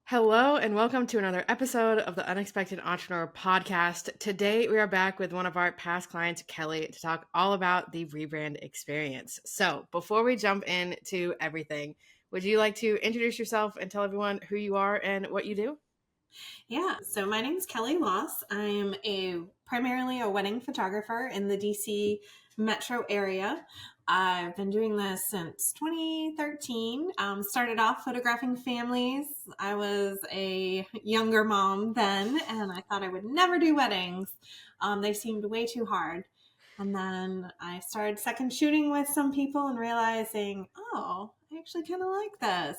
Hello, and welcome to another episode of the Unexpected Entrepreneur Podcast. Today, we are back with one of our past clients, Kelly, to talk all about the Rebrand experience. So, before we jump into everything, would you like to introduce yourself and tell everyone who you are and what you do? Yeah, so my name is Kelly Loss. I'm primarily a wedding photographer in the DC metro area. I've been doing this since 2013. Started off photographing families. I was a younger mom then, and I thought I would never do weddings. They seemed way too hard. And then I started second shooting with some people and realizing, oh, I actually kind of like this.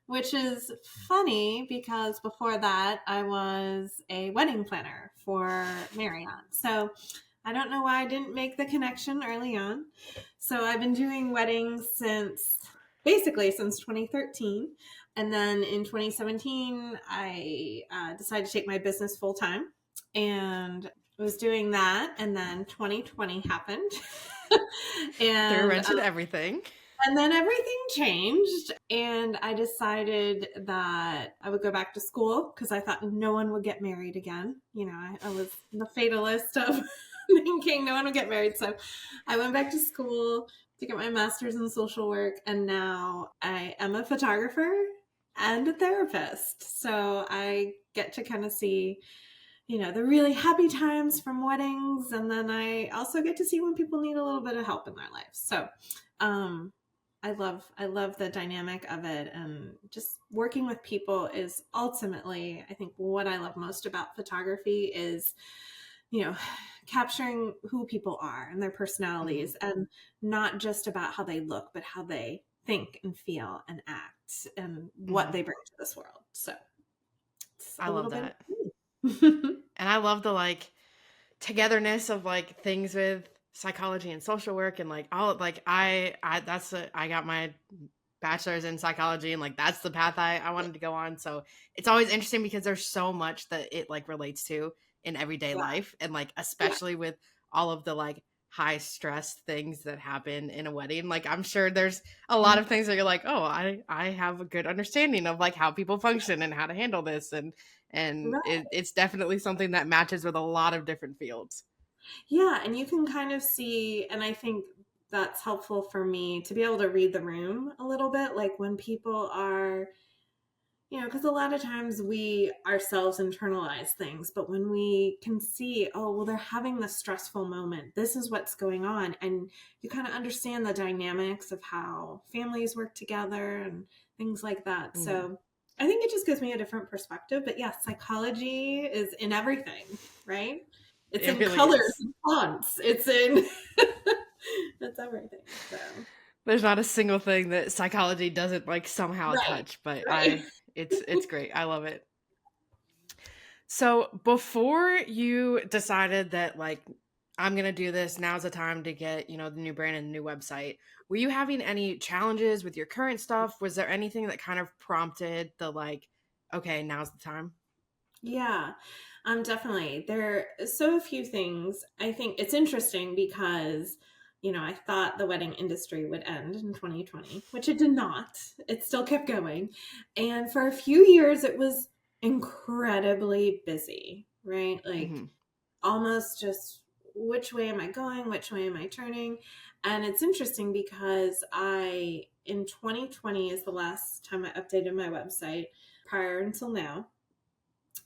Which is funny because before that, I was a wedding planner for Marriott. So I don't know why I didn't make the connection early on. So I've been doing weddings since 2013. And then in 2017, I decided to take my business full time and was doing that. And then 2020 happened. Through a and wrench and everything. and then everything changed, and I decided that I would go back to school because I thought no one would get married again. I was the fatalist of thinking no one would get married. So I went back to school to get my master's in social work, and now I am a photographer and a therapist. So I get to kind of see the really happy times from weddings. And then I also get to see when people need a little bit of help in their lives. So, I love the dynamic of it, and just working with people is ultimately, I think, what I love most about photography is, you know, capturing who people are and their personalities, and not just about how they look, but how they think and feel and act and what they bring to this world. So it's I a love little bit of that. me. And I love the togetherness of things with psychology and social work and all I got my bachelor's in psychology, and that's the path I wanted to go on. So it's always interesting because there's so much that it relates to in everyday Yeah. life, and Yeah. especially with all of the high stress things that happen in a wedding. I'm sure there's a lot of things that you're oh, I have a good understanding of how people function and how to handle this, and Right. it's definitely something that matches with a lot of different fields. Yeah, and you can kind of see, and I think that's helpful for me to be able to read the room a little bit, like when people are, because a lot of times we ourselves internalize things, but when we can see, oh, well, they're having this stressful moment, this is what's going on, and you kind of understand the dynamics of how families work together and things like that. Mhm. So I think it just gives me a different perspective. But yeah, psychology is in everything, right? It's It in really colors is. and fonts. It's in it's everything. So There's not a single thing that psychology doesn't somehow right, touch, but right. it's great. I love it. So before you decided that I'm gonna do this, now's the time to get, the new brand and the new website, were you having any challenges with your current stuff? Was there anything that kind of prompted the okay, now's the time? Yeah, definitely. There are so few things. I think it's interesting because, I thought the wedding industry would end in 2020, which it did not. It still kept going. And for a few years, it was incredibly busy, right? Like Hmm. almost just which way am I going? Which way am I turning? And it's interesting because in 2020 is the last time I updated my website prior until now,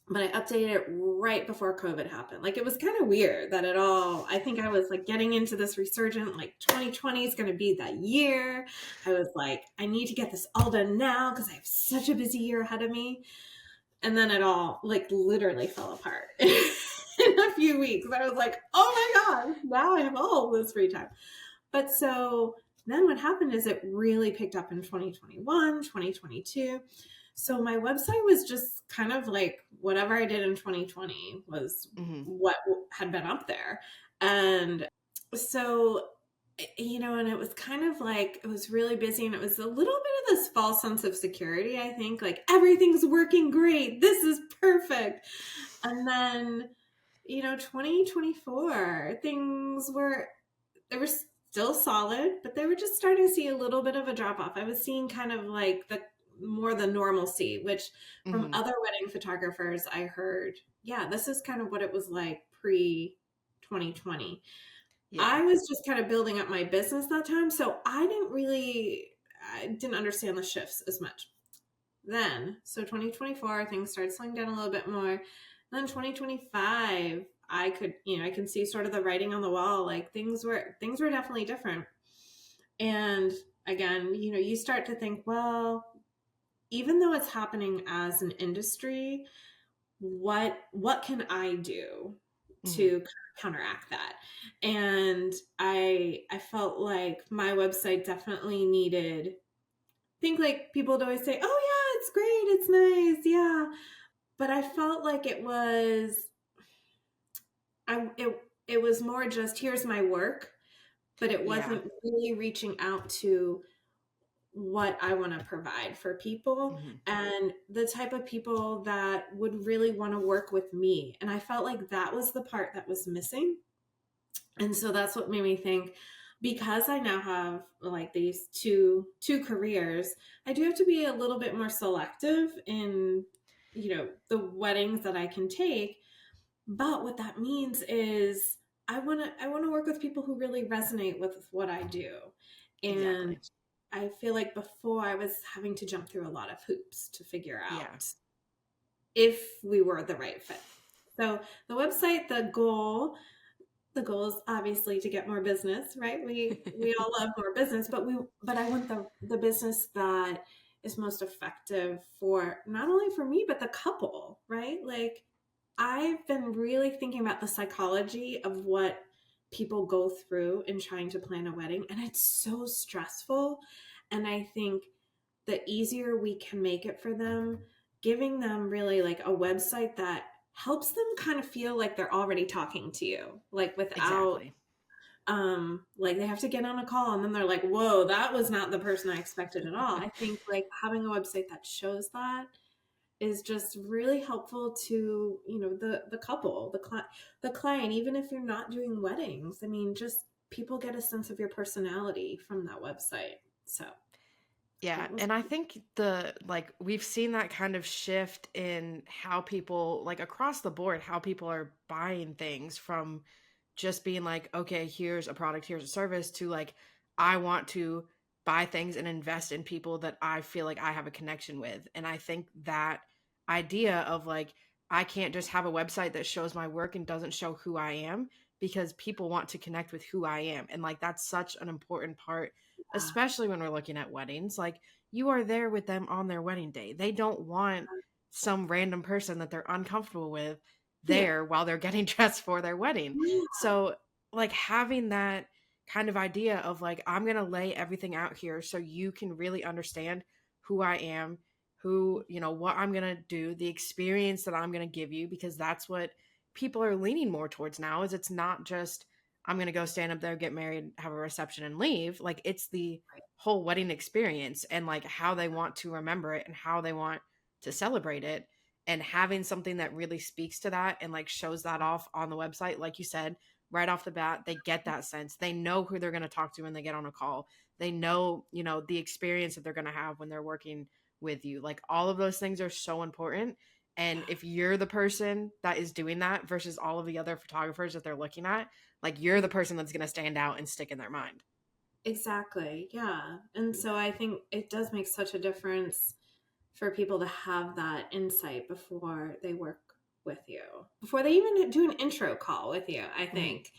but I updated it right before COVID happened. Like it was kind of weird that I think I was getting into this resurgent, 2020 is going to be that year. I was like, I need to get this all done now because I have such a busy year ahead of me. And then it all literally fell apart in a few weeks. I was like, oh my God, now I have all this free time. But so then what happened is it really picked up in 2021, 2022. So my website was just kind of like whatever I did in 2020 was Hmm. what had been up there. And so, and it was kind of it was really busy, and it was a little bit of this false sense of security, I think, like everything's working great. This is perfect. And then, 2024, they were still solid, but they were just starting to see a little bit of a drop off. I was seeing kind of more the normalcy, which from Hmm. other wedding photographers I heard, yeah, this is kind of what it was like pre 2020. Yeah. I was just kind of building up my business that time, so I didn't understand the shifts as much then. So 2024, things started slowing down a little bit more. And then 2025, I can see sort of the writing on the wall. Like things were definitely different. And again, you start to think, well, even though it's happening as an industry, what can I do to Hmm. kind of counteract that? And I felt like my website definitely needed, think like people would always say, "Oh yeah, it's great, it's nice, yeah." But I felt like it was more just here's my work, but it Yeah. wasn't really reaching out to what I want to provide for people Hmm. and the type of people that would really want to work with me. And I felt like that was the part that was missing. And so that's what made me think, because I now have like these two careers, I do have to be a little bit more selective in, the weddings that I can take. But what that means is I want to work with people who really resonate with what I do. And Exactly. I feel like before I was having to jump through a lot of hoops to figure Yeah. out if we were the right fit. So the website, the goal is obviously to get more business, right? We all love more business, but I want the business that is most effective for not only for me but the couple, right? Like I've been really thinking about the psychology of what people go through in trying to plan a wedding, and it's so stressful. And I think the easier we can make it for them, giving them really like a website that helps them kind of feel like they're already talking to you, like without Exactly. like they have to get on a call and then they're like, whoa, that was not the person I expected at all. I think like having a website that shows that is just really helpful to, the couple, the client, even if you're not doing weddings. I mean, just people get a sense of your personality from that website. So Yeah, that was and I think we've seen that kind of shift in how people like across the board how people are buying things from just being like, okay, here's a product, here's a service to like I want to buy things and invest in people that I feel like I have a connection with. And I think that idea of like I can't just have a website that shows my work and doesn't show who I am because people want to connect with who I am. And like that's such an important part, especially when we're looking at weddings. Like you are there with them on their wedding day. They don't want some random person that they're uncomfortable with yeah. there while they're getting dressed for their wedding. Yeah. So, like having that kind of idea of like I'm going to lay everything out here so you can really understand who I am, who, what I'm going to do, the experience that I'm going to give you because that's what people are leaning more towards now is it's not just I'm going to go stand up there, get married, have a reception and leave. Like it's the whole wedding experience and like how they want to remember it and how they want to celebrate it and having something that really speaks to that and like shows that off on the website like you said right off the bat they get that sense they know who they're going to talk to when they get on a call they know the experience that they're going to have when they're working with you like all of those things are so important and if you're the person that is doing that versus all of the other photographers that they're looking at like you're the person that's going to stand out and stick in their mind. Exactly. Yeah. And so I think it does make such a difference for people to have that insight before they work with you, before they even do an intro call with you, I Hmm. think.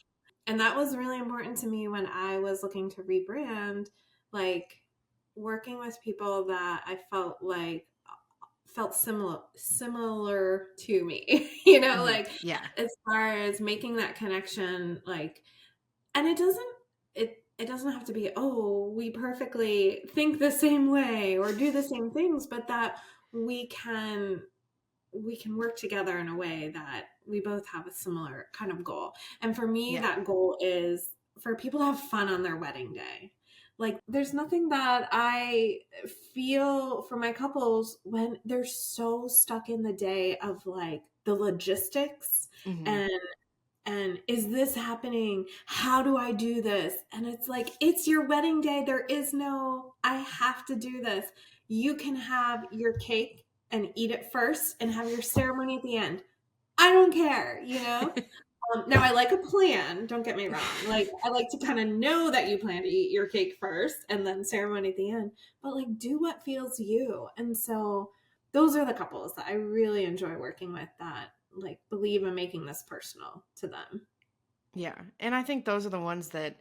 And that was really important to me when I was looking to rebrand, like working with people that I felt like felt similar to me, Hmm. like Yeah. as far as making that connection, like, and it doesn't have to be, oh, we perfectly think the same way or do the same things, but that we can we can work together in a way that we both have a similar kind of goal. And for me, Yeah. that goal is for people to have fun on their wedding day. Like, there's nothing that I feel for my couples when they're so stuck in the day of like the logistics Hmm. and is this happening? How do I do this? And it's like, it's your wedding day. There is no, I have to do this. You can have your cake and eat it first and have your ceremony at the end. I don't care, you know? Now I like a plan, don't get me wrong. Like, I like to kind of know that you plan to eat your cake first and then ceremony at the end, but like do what feels you. And so those are the couples that I really enjoy working with, that like believe in making this personal to them. Yeah. And I think those are the ones that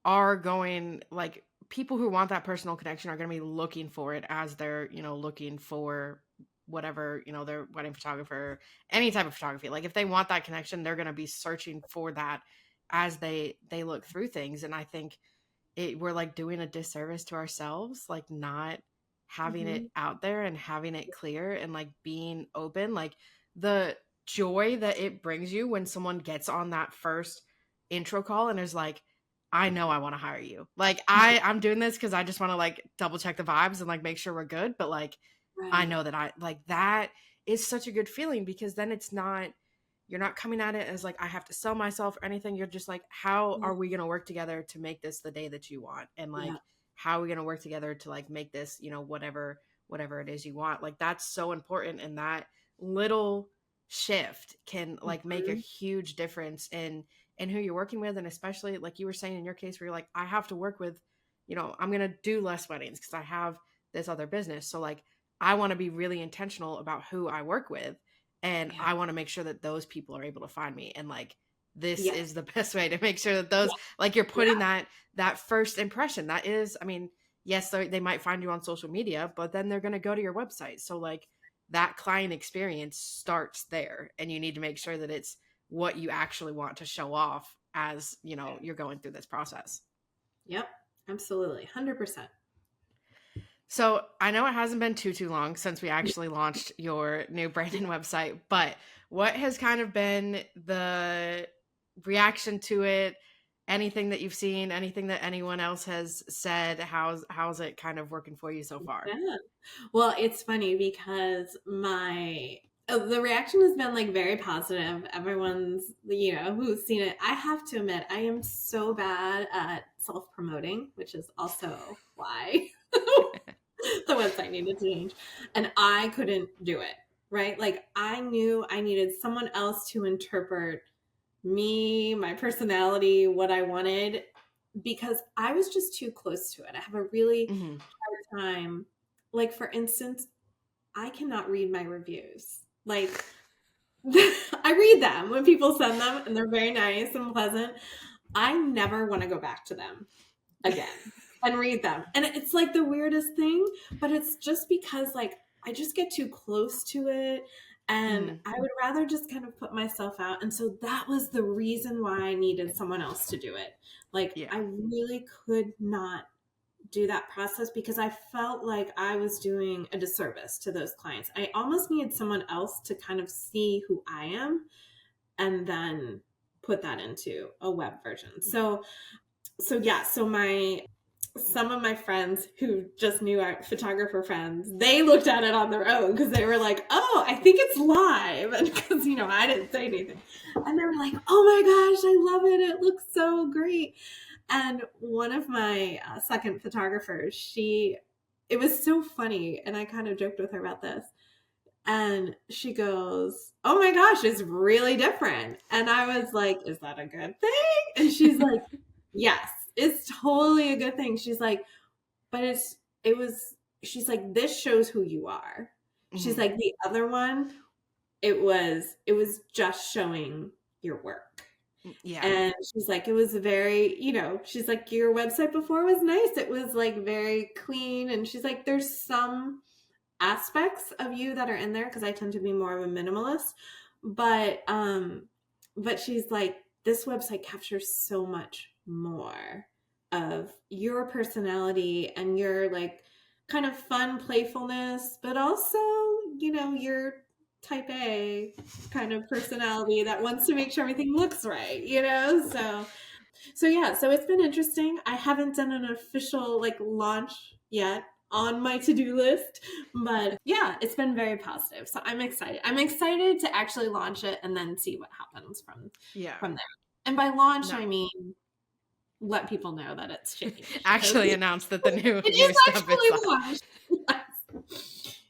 are going, like, people who want that personal connection are going to be looking for it as they're, looking for whatever, their wedding photographer, any type of photography. Like if they want that connection, they're going to be searching for that as they look through things. And I think we're like doing a disservice to ourselves, like not having Mm-hmm. it out there and having it clear and like being open. Like the joy that it brings you when someone gets on that first intro call and is like, I know I want to hire you. Like I'm doing this because I just want to like double check the vibes and like make sure we're good. But like I Right. know that I like that is such a good feeling, because then you're not coming at it as like I have to sell myself or anything. You're just like, how Yeah. are we going to work together to make this the day that you want? And like, Yeah. how are we going to work together to like make this, whatever it is you want? Like that's so important. And that little shift can like make a Mhm. huge difference in who you're working with. And especially like you were saying in your case where you're like, I have to work with, I'm going to do less weddings because I have this other business. So like, I want to be really intentional about who I work with, and Yeah. I want to make sure that those people are able to find me. And like this Yeah. is the best way to make sure that those, like, you're Yeah. putting that first impression. That is, I mean, yes, they might find you on social media, but then they're going to go to your website. So like that client experience starts there, and you need to make sure that it's what you actually want to show off as you're going through this process. Yep. Absolutely. 100%. So I know it hasn't been too long since we actually launched your new branding website, but what has kind of been the reaction to it? Anything that you've seen, anything that anyone else has said? How's it kind of working for you so far? Yeah. Well, it's funny because the reaction has been like very positive. Everyone's, who's seen it. I have to admit, I am so bad at self-promoting, which is also why the website needed to change. And I couldn't do it, right? Like I knew I needed someone else to interpret me, my personality, what I wanted, because I was just too close to it. I have a really Hmm. hard time. Like, for instance, I cannot read my reviews. Like, I read them when people send them and they're very nice and pleasant. I never want to go back to them again and read them. And it's like the weirdest thing, but it's just because like I just get too close to it and Hmm. I would rather just kind of put myself out. And so that was the reason why I needed someone else to do it. Like Yeah. I really could not do that process because I felt like I was doing a disservice to those clients. I almost needed someone else to kind of see who I am and then put that into a web version. So yeah, so my some of my friends who just knew our photographer friends, they looked at it on their own because they were like, "Oh, I think it's live," and because I didn't say anything, and they were like, "Oh my gosh, I love it! It looks so great." And one of my second photographers, it was so funny, and I kind of joked with her about this. And she goes, "Oh my gosh, it's really different." And I was like, "Is that a good thing?" And she's like, "Yes, it's totally a good thing." She's like, "But she's like, this shows who you are." She's Hmm. like, "The other one, it was just showing your work." Yeah. And she's like, "It was very, she's like, your website before was nice. It was like very clean." And she's like, "There's some aspects of you that are in there because I tend to be more of a minimalist, but she's like, this website captures so much more of your personality and your like kind of fun playfulness, but also your type A kind of personality that wants to make sure everything looks right, so yeah, so it's been interesting. I haven't done an official like launch yet on my to-do list, but yeah, it's been very positive. So I'm excited. I'm excited to actually launch it and then see what happens Yeah. from there. And by launch, No. I mean let people know that it's changed because Actually announced that the new it new is stuff is actually live. launched. Yes.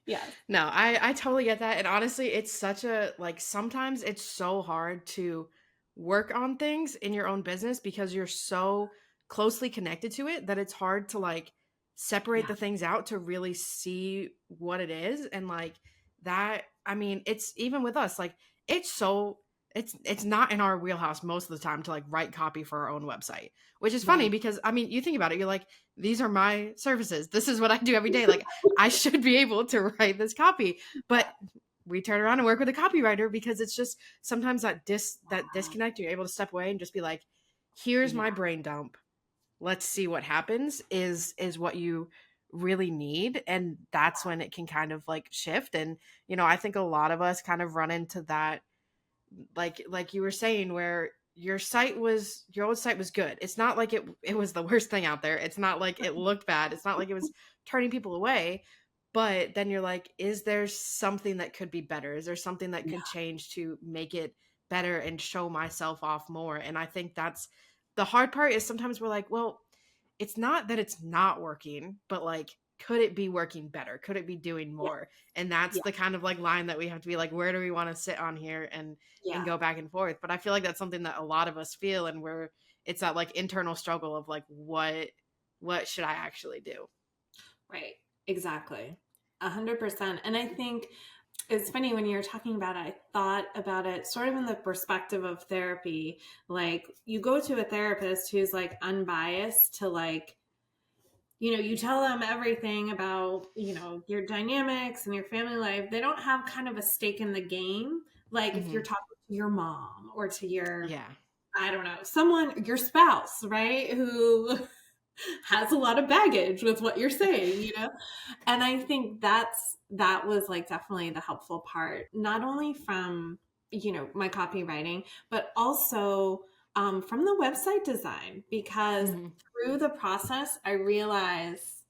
Yeah. No, I totally get that. And honestly, it's such a like sometimes it's so hard to work on things in your own business because you're so closely connected to it that it's hard to like separate Yeah. the things out to really see what it is. And like that, I mean, it's even with us, like it's so it's not in our wheelhouse most of the time to like write copy for our own website, which is funny Right. because I mean, you think about it, you're like, these are my services. This is what I do every day. Like I should be able to write this copy, but we turn around and work with a copywriter because it's just sometimes that disconnect. You're able to step away and just be like, "Here's Yeah. my brain dump. Let's see what happens." Is what you really need, and that's when it can kind of like shift. And I think a lot of us kind of run into that, like you were saying, where your old site was good. It's not like it was the worst thing out there. It's not like it looked bad. It's not like it was turning people away. But then you're like, is there something that could be better? Is there something that Yeah. could change to make it better and show myself off more? And I think that's the hard part is sometimes we're like, well, it's not that it's not working, but like, could it be working better? Could it be doing Yeah. more? And that's Yeah. the kind of like line that we have to be like, where do we want to sit on here and Yeah. go back and forth? But I feel like that's something that a lot of us feel, and where it's that like internal struggle of like, what should I actually do? Right. Exactly. 100%. And I think it's funny when you're talking about it, I thought about it sort of in the perspective of therapy. Like you go to a therapist who's like unbiased to like, you tell them everything about, your dynamics and your family life. They don't have kind of a stake in the game. Like if you're Hmm. talking to your mom or to your, Yeah. I don't know, someone, your spouse, right? Who has a lot of baggage with what you're saying. And I think that was like definitely the helpful part, not only from, my copywriting, but also from the website design, because Hmm. through the process, I realized,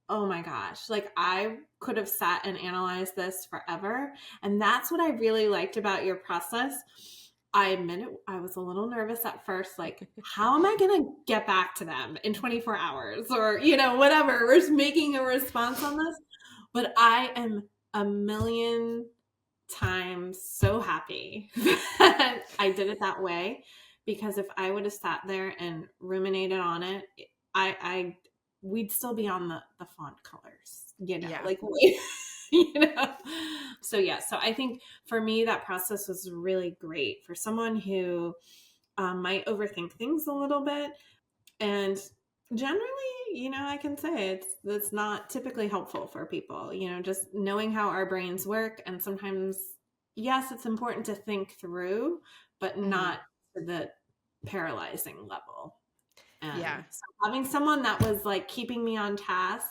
oh my gosh, like I could have sat and analyzed this forever. And that's what I really liked about your process. I admit it, I was a little nervous at first, like, how am I going to get back to them in 24 hours or, whatever? We're just making a response on this. But I am a million times so happy that I did it that way, because if I would have sat there and ruminated on it, I we'd still be on the font colors, Yeah. like you know. So yeah, so I think for me that process was really great for someone who might overthink things a little bit, and generally, I can say it's not typically helpful for people, just knowing how our brains work. And sometimes, yes, it's important to think through, but Hmm. not to the paralyzing level. Yeah. And so having someone that was like keeping me on task,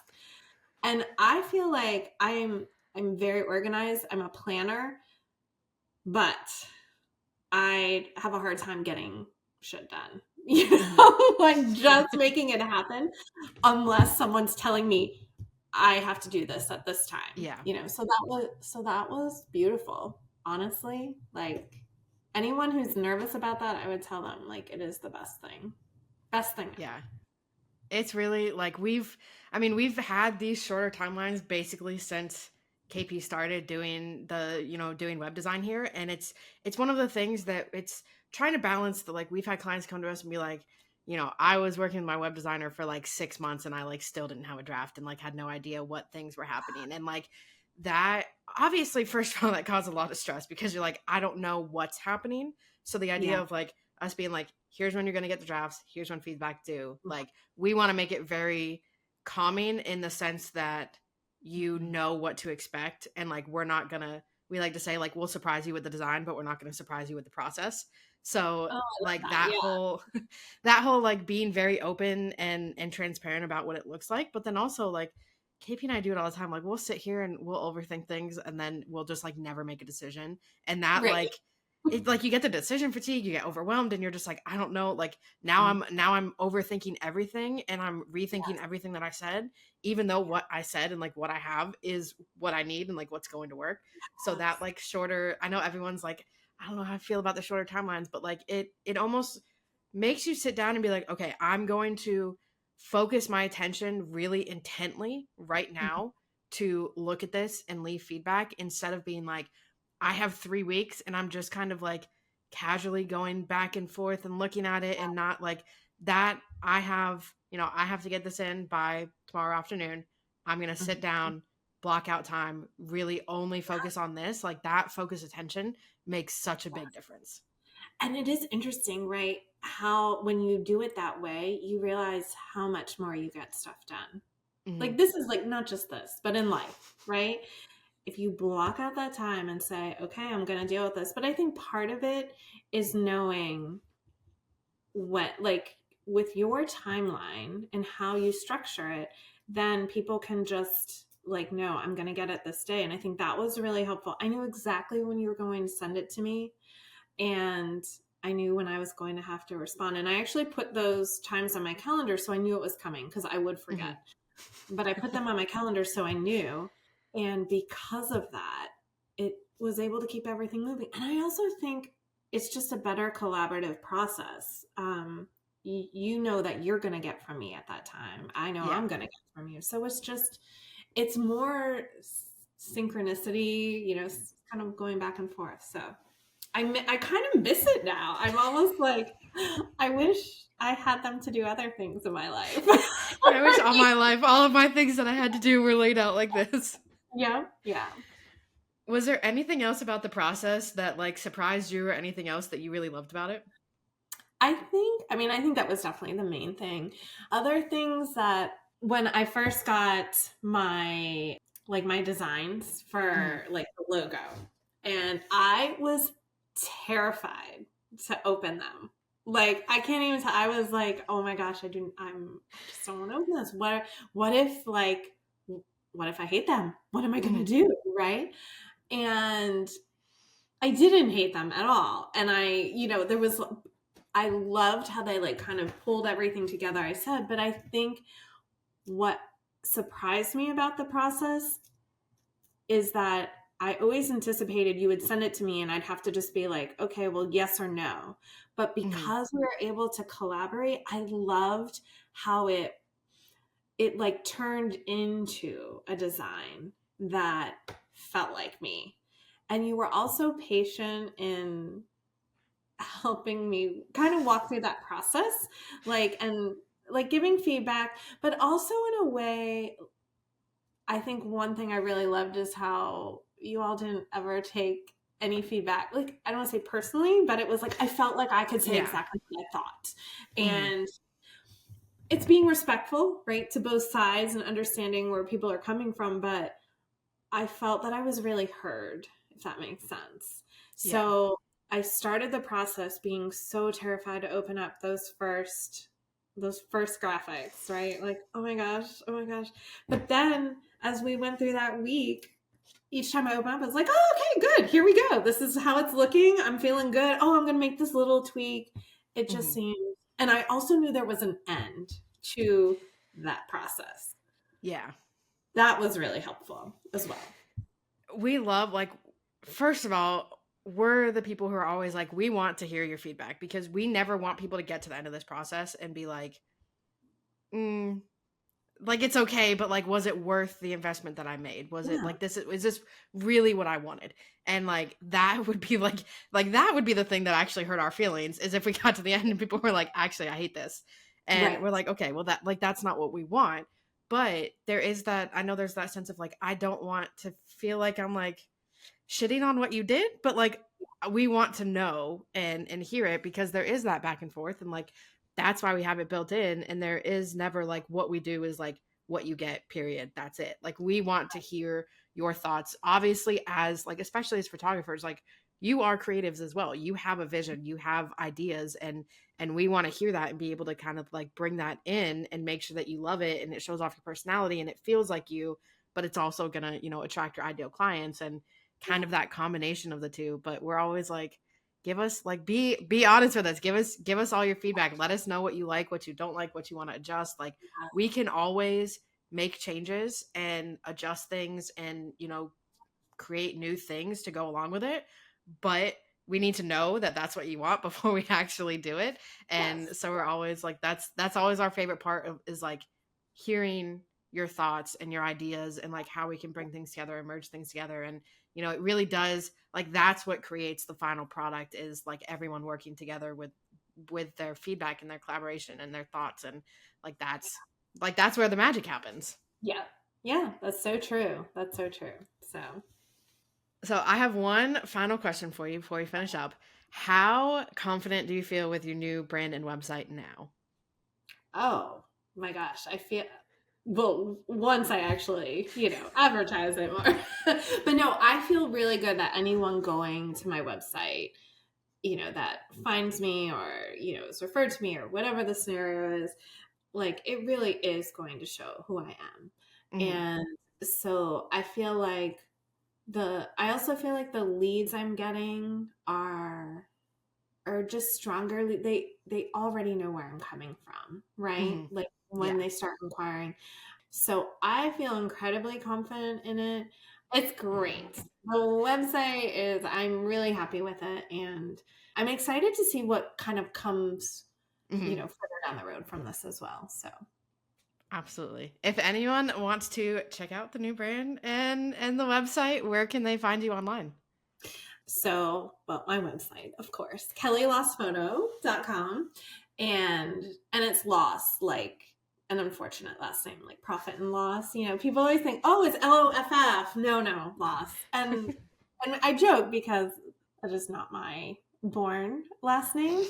and I feel like I'm very organized. I'm a planner, but I have a hard time getting shit done. Hmm. Like just making it happen unless someone's telling me I have to do this at this time. Yeah. So that was beautiful. Honestly, like anyone who's nervous about that, I would tell them like it is the best thing. Best thing ever. Yeah. It's really like we've had these shorter timelines basically since KP started doing doing web design here. And it's one of the things that it's trying to balance the like we've had clients come to us and be like, I was working with my web designer for like 6 months and I like still didn't have a draft and like had no idea what things were happening. And like that obviously first of all that caused a lot of stress because you're like, I don't know what's happening. So the idea Yeah. of like us being like, here's when you're gonna get the drafts, here's when feedback due, like we want to make it very calming in the sense that you Mhm. know what to expect, and like we're not gonna we like to say like we'll surprise you with the design but we're not gonna surprise you with the process. So Oh, I love like that. that Yeah. whole that whole like being very open and transparent about what it looks like, but then also like KP and I do it all the time. Like we'll sit here and we'll overthink things and then we'll just like never make a decision. And that Right. like it like you get the decision fatigue, you get overwhelmed and you're just like, I don't know, like Mhm. now I'm overthinking everything and I'm rethinking Yes. everything that I said, even though what I said and like what I have is what I need and like what's going to work. So that Yes. like shorter, I know everyone's like, I don't know how I feel about the shorter timelines, but like it almost makes you sit down and be like, okay, I'm going to focus my attention really intently right Mhm. now to look at this and leave feedback instead of being like, I have 3 weeks and I'm just kind of like casually going back and forth and looking at it and not like that. I have, I have to get this in by tomorrow afternoon. I'm going to sit down, block out time, really only focus on this. Like that focused attention makes such a big difference. And it is interesting, right? How when you do it that way, you realize how much more you get stuff done. Mm-hmm. Like this is like not just this, but in life, right? If you block out that time and say, okay, I'm going to deal with this. But I think part of it is knowing what, like with your timeline and how you structure it, then people can just like, no, I'm going to get it this day. And I think that was really helpful. I knew exactly when you were going to send it to me. And I knew when I was going to have to respond. And I actually put those times on my calendar so I knew it was coming because I would forget. But I put them on my calendar so I knew. And because of that, it was able to keep everything moving. And I also think it's just a better collaborative process. You know that you're going to get from me at that time. I know I'm going to get from you. So it's more synchronicity, kind of going back and forth. So I kind of miss it now. I'm almost like, I wish I had them to do other things in my life. I wish all of my things that I had to do were laid out like this. Yeah. Was there anything else about the process that like surprised you or anything else that you really loved about it? I think that was definitely the main thing. Other things that when I first got my designs for like the logo, and I was terrified to open them. Like I can't even tell. I was like, oh my gosh, I just don't want to open this. What if I hate them? What am I gonna do? Right? And I didn't hate them at all. And I loved how they like kind of pulled everything together, I said, but I think what surprised me about the process is that I always anticipated you would send it to me and I'd have to just be like, okay, well, yes or no. But because we were able to collaborate, I loved how it like turned into a design that felt like me. And you were also patient in helping me kind of walk through that process, and giving feedback, but also in a way, I think one thing I really loved is how you all didn't ever take any feedback. Like, I don't want to say personally, but it was like, I felt like I could say exactly what I thought. And it's being respectful, right, to both sides and understanding where people are coming from. But I felt that I was really heard, if that makes sense. So I started the process being so terrified to open up those first graphics, right? Like, oh my gosh. But then as we went through that week, each time I open up, I was like, oh, okay, good. Here we go. This is how it's looking. I'm feeling good. Oh, I'm going to make this little tweak. It just seemed, and I also knew there was an end to that process. Yeah. That was really helpful as well. We love, first of all, we're the people who are always like, we want to hear your feedback because we never want people to get to the end of this process and be like, it's okay, but like, was it worth the investment that I made? Was it like, is this really what I wanted? And that would be that would be the thing that actually hurt our feelings, is if we got to the end and people were like, actually, I hate this. And we're like, okay, well that's not what we want. But there is that, I know there's that sense of I don't want to feel like I'm shitting on what you did, but we want to know and hear it, because there is that back and forth, and that's why we have it built in. And there is never what we do is what you get, period, that's it. We want to hear your thoughts, obviously, as especially as photographers, you are creatives as well. You have a vision, you have ideas, and we want to hear that and be able to kind of bring that in and make sure that you love it and it shows off your personality and it feels like you, but it's also gonna attract your ideal clients, and kind of that combination of the two. But we're always give us be honest with us, give us all your feedback, let us know what you like, what you don't like, what you want to adjust. We can always make changes and adjust things and create new things to go along with it, but we need to know that that's what you want before we actually do it. And so we're always that's always our favorite part of, is hearing your thoughts and your ideas and like how we can bring things together and merge things together. And, you know, it really does, like, that's what creates the final product, is like everyone working together with their feedback and their collaboration and their thoughts. And that's where the magic happens. Yeah. Yeah, that's so true. That's so true. So I have one final question for you before we finish up. How confident do you feel with your new brand and website now? Oh my gosh, I feel, well, once I actually, advertise it more. But no, I feel really good that anyone going to my website, that finds me or, is referred to me or whatever the scenario is, like, it really is going to show who I am. Mm-hmm. And so I also feel like the leads I'm getting are just stronger. They already know where I'm coming from, right? Mm-hmm. Like when Yeah. they start inquiring. So I feel incredibly confident in it. It's great. The website is, I'm really happy with it, and I'm excited to see what kind of comes, Mm-hmm. further down the road from this as well. So Absolutely. If anyone wants to check out the new brand and the website, where can they find you online? well, my website, of course, kellylosphoto.com. And it's loss, like an unfortunate last name, like profit and loss. People always think, oh, it's LOFF. No, loss. And I joke because that is not my born last name.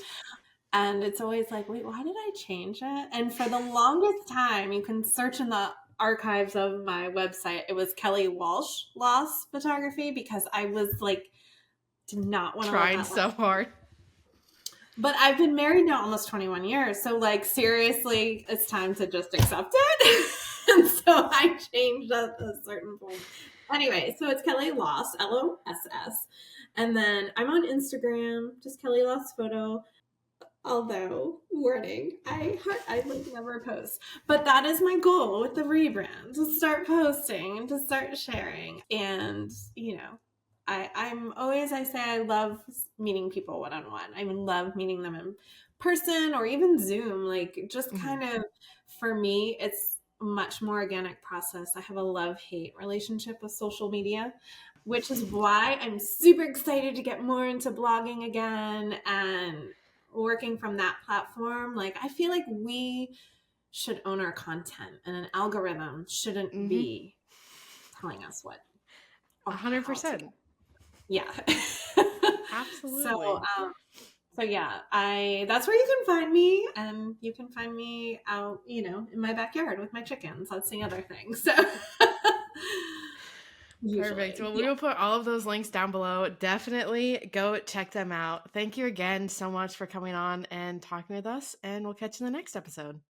And it's always like, wait, why did I change it? And for the longest time, you can search in the archives of my website. It was Kelly Walsh Loss Photography, because I was like, did not want to let Trying that so hard. But I've been married now almost 21 years. So, like, seriously, it's time to just accept it. And so I changed at a certain point. Anyway, so it's Kelly Loss, LOSS. And then I'm on Instagram, just Kelly Loss Photo. Although, warning, I like never post. But that is my goal with the rebrand, to start posting and to start sharing. And, I'm always, I say I love meeting people one-on-one. I love meeting them in person or even Zoom. Like, just Mm-hmm. kind of, for me, it's a much more organic process. I have a love-hate relationship with social media, which is why I'm super excited to get more into blogging again and working from that platform. Like, I feel like we should own our content, and an algorithm shouldn't Mm-hmm. be telling us what or how to. 100%. Yeah. so Absolutely. so yeah, that's where you can find me, and you can find me out, in my backyard with my chickens. That's the other thing. So Perfect. usually, Well, we yeah. will put all of those links down below. Definitely go check them out. Thank you again so much for coming on and talking with us, and we'll catch you in the next episode.